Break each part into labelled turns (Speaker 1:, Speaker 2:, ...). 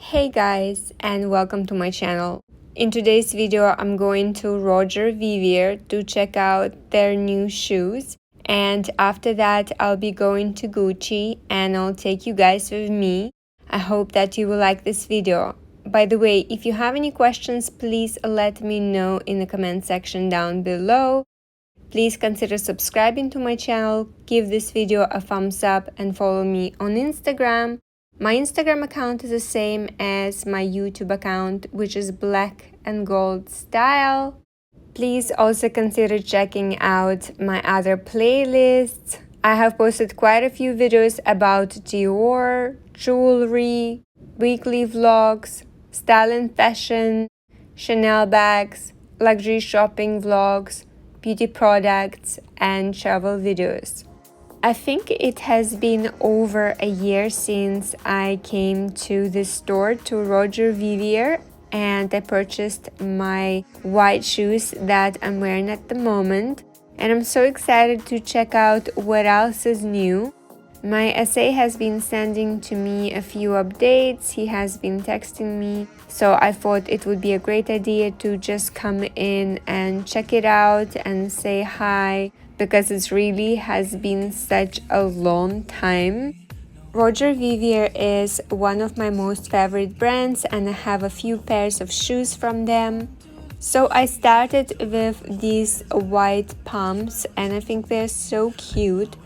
Speaker 1: Hey guys, and welcome to my channel. In today's video, I'm going to Roger Vivier to check out their new shoes. And after that, I'll be going to Gucci and I'll take you guys with me. I hope that you will like this video. By the way, if you have any questions, please let me know in the comment section down below. Please consider subscribing to my channel, give this video a thumbs up and follow me on Instagram. My Instagram account is the same as my YouTube account, which is black and gold style. Please also consider checking out my other playlists. I have posted quite a few videos about Dior, jewelry, weekly vlogs, style and fashion, Chanel bags, luxury shopping vlogs, beauty products, and travel videos. I think it has been over a year since I came to the store to Roger Vivier and I purchased my white shoes that I'm wearing at the moment, and I'm so excited to check out what else is new. My SA has been sending to me a few updates, he has been texting me, so I thought it would be a great idea to just come in and check it out and say hi, because it really has been such a long time. Roger Vivier is one of my most favorite brands and I have a few pairs of shoes from them. So I started with these white pumps and I think they're so cute.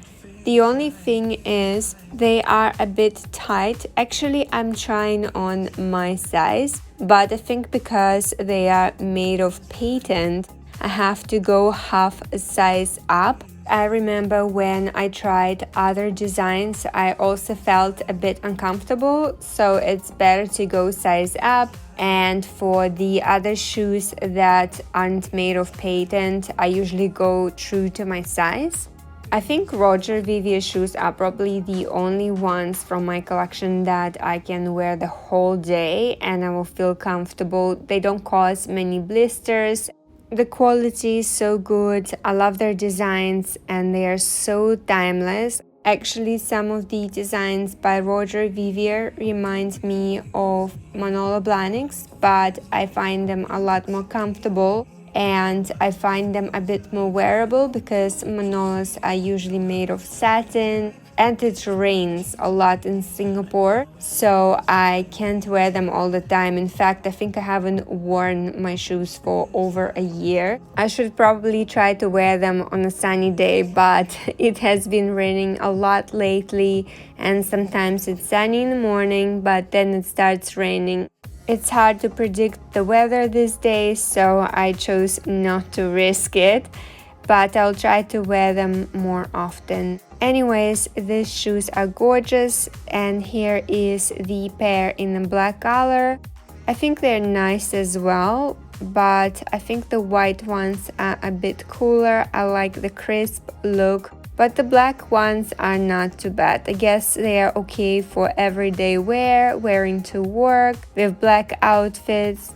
Speaker 1: The only thing is they are a bit tight. Actually, I'm trying on my size, but I think because they are made of patent, I have to go half a size up. I remember when I tried other designs, I also felt a bit uncomfortable, so it's better to go size up. And for the other shoes that aren't made of patent, I usually go true to my size. I think Roger Vivier shoes are probably the only ones from my collection that I can wear the whole day and I will feel comfortable. They don't cause many blisters. The quality is so good. I love their designs and they are so timeless. Actually, some of the designs by Roger Vivier remind me of Manolo Blahnik's, but I find them a lot more comfortable. And I find them a bit more wearable because Manolos are usually made of satin and it rains a lot in Singapore, so I can't wear them all the time. In fact, I think I haven't worn my shoes for over a year. I should probably try to wear them on a sunny day, but it has been raining a lot lately and sometimes it's sunny in the morning, but then it starts raining. It's hard to predict the weather these days, so I chose not to risk it, but I'll try to wear them more often. Anyways, these shoes are gorgeous, and here is the pair in the black color. I think they're nice as well, but I think the white ones are a bit cooler. I like the crisp look. But the black ones are not too bad. I guess they are okay for everyday wear, wearing to work, with black outfits.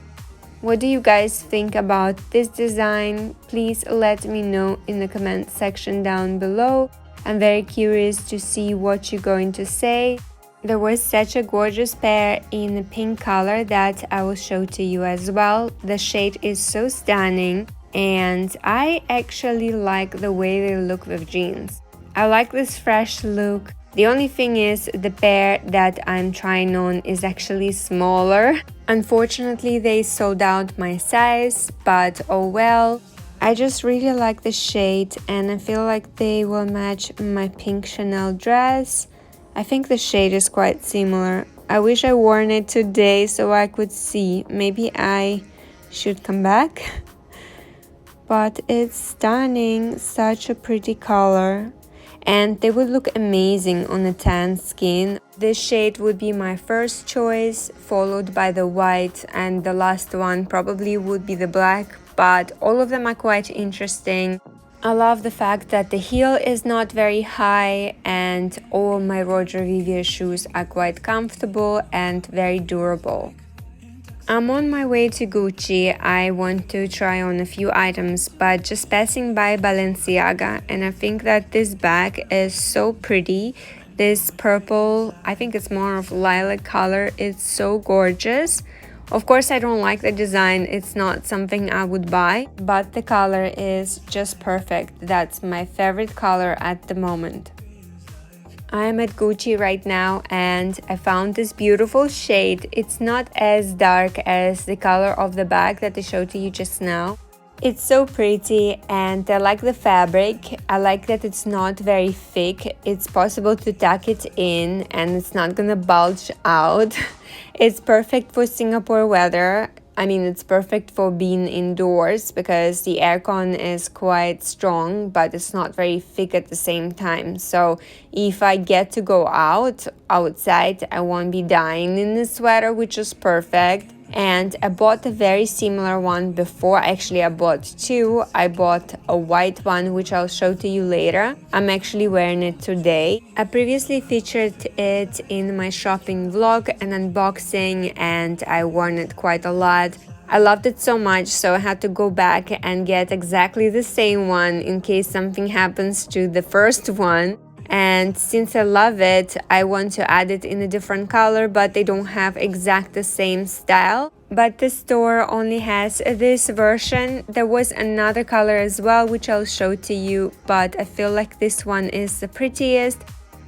Speaker 1: What do you guys think about this design? Please let me know in the comment section down below. I'm very curious to see what you're going to say. There was such a gorgeous pair in the pink color that I will show to you as well. The shade is so stunning. And I actually like the way they look with jeans. I like this fresh look. The only thing is the pair that I'm trying on is actually smaller. Unfortunately, they sold out my size, but oh well. I just really like the shade and I feel like they will match my pink Chanel dress. I think the shade is quite similar. I wish I worn it today so I could see. Maybe I should come back. But it's stunning, such a pretty color, and they would look amazing on a tan skin. This shade would be my first choice, followed by the white, and the last one probably would be the black, but all of them are quite interesting. I love the fact that the heel is not very high and all my Roger Vivier shoes are quite comfortable and very durable. I'm on my way to Gucci. I want to try on a few items, but just passing by Balenciaga, and I think that this bag is so pretty. this purple, I think it's more of lilac color. It's so gorgeous. Of course, I don't like the design. It's not something I would buy, but the color is just perfect. That's my favorite color at the moment. I'm at Gucci right now and I found this beautiful shade. It's not as dark as the color of the bag that I showed to you just now. It's so pretty and I like the fabric. I like that it's not very thick. It's possible to tuck it in and it's not gonna bulge out. It's perfect for Singapore weather. I mean, it's perfect for being indoors because the aircon is quite strong, but it's not very thick at the same time. So if I get to go outside, I won't be dying in the sweater, which is perfect. And I bought a very similar one before. Actually, I bought two. I bought a white one, which I'll show to you later. I'm actually wearing it today. I previously featured it in my shopping vlog and unboxing, and I worn it quite a lot. I loved it so much, so I had to go back and get exactly the same one in case something happens to the first one. And since I love it, I want to add it in a different color, but they don't have exact the same style. But the store only has this version. There was another color as well, which I'll show to you, but I feel like this one is the prettiest.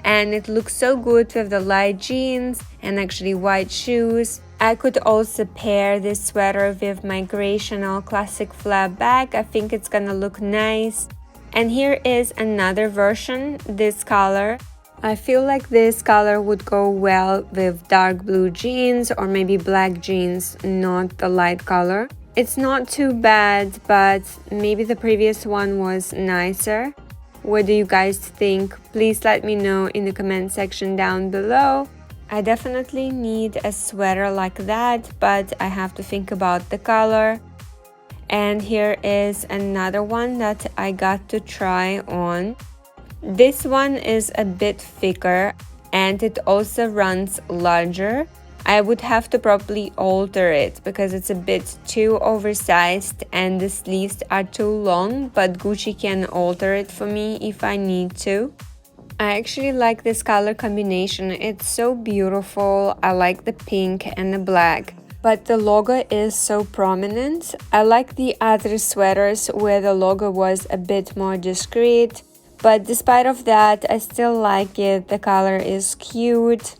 Speaker 1: And it looks so good with the light jeans and actually white shoes. I could also pair this sweater with my gray Chanel classic flap bag. I think it's gonna look nice. And here is another version, this color. I feel like this color would go well with dark blue jeans or maybe black jeans, not the light color. It's not too bad, but maybe the previous one was nicer. What do you guys think? Please let me know in the comment section down below. I definitely need a sweater like that, but I have to think about the color. And here is another one that I got to try on. This one is a bit thicker and it also runs larger. I would have to probably alter it because it's a bit too oversized and the sleeves are too long, but Gucci can alter it for me if I need to. I actually like this color combination. It's so beautiful. I like the pink and the black. But the logo is so prominent. I like the other sweaters where the logo was a bit more discreet. But despite of that, I still like it. The color is cute.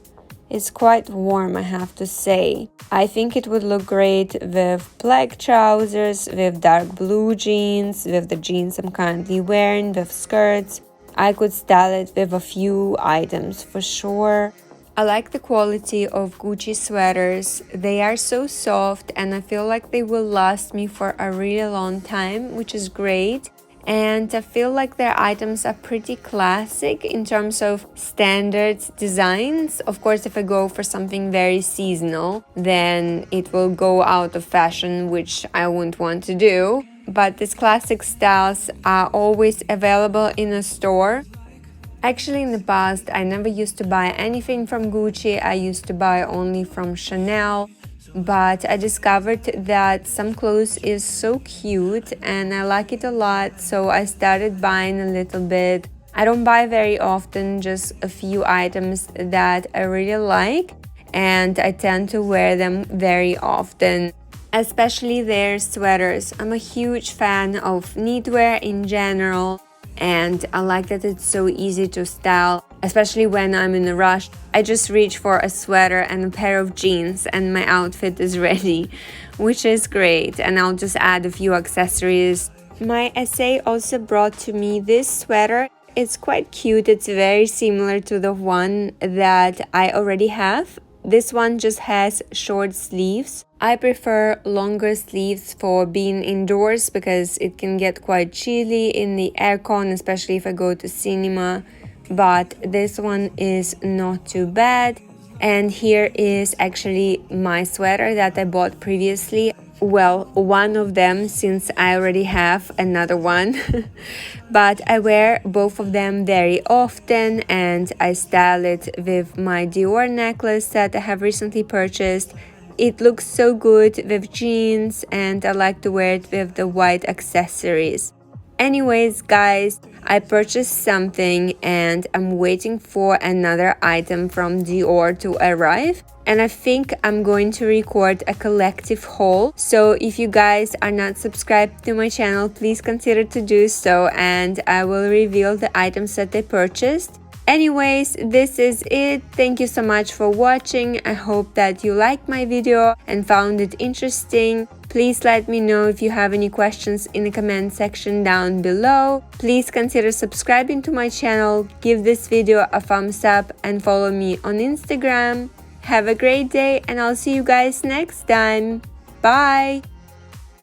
Speaker 1: It's quite warm, I have to say. I think it would look great with black trousers, with dark blue jeans, with the jeans I'm currently wearing, with skirts. I could style it with a few items for sure. I like the quality of Gucci sweaters. They are so soft and I feel like they will last me for a really long time, which is great. And I feel like their items are pretty classic in terms of standard designs. Of course, if I go for something very seasonal, then it will go out of fashion, which I wouldn't want to do. But these classic styles are always available in a store. Actually, in the past, I never used to buy anything from Gucci. I used to buy only from Chanel. But I discovered that some clothes is so cute and I like it a lot. So I started buying a little bit. I don't buy very often, just a few items that I really like. And I tend to wear them very often, especially their sweaters. I'm a huge fan of knitwear in general. And I like that it's so easy to style, especially when I'm in a rush. I just reach for a sweater and a pair of jeans and my outfit is ready, which is great. And I'll just add a few accessories. My essay also brought to me this sweater. It's quite cute. It's very similar to the one that I already have. This one just has short sleeves. I prefer longer sleeves for being indoors because it can get quite chilly in the aircon, especially if I go to cinema. But this one is not too bad. And here is actually my sweater that I bought previously. Well, one of them, since I already have another one. But I wear both of them very often and I style it with my Dior necklace that I have recently purchased. It looks so good with jeans and I like to wear it with the white accessories. Anyways, guys, I purchased something and I'm waiting for another item from Dior to arrive. And I think I'm going to record a collective haul. So if you guys are not subscribed to my channel, please consider to do so, and I will reveal the items that I purchased. Anyways, this is it. Thank you so much for watching. I hope that you liked my video and found it interesting. Please let me know if you have any questions in the comment section down below. Please consider subscribing to my channel, give this video a thumbs up, and follow me on Instagram. Have a great day, and I'll see you guys next time. Bye!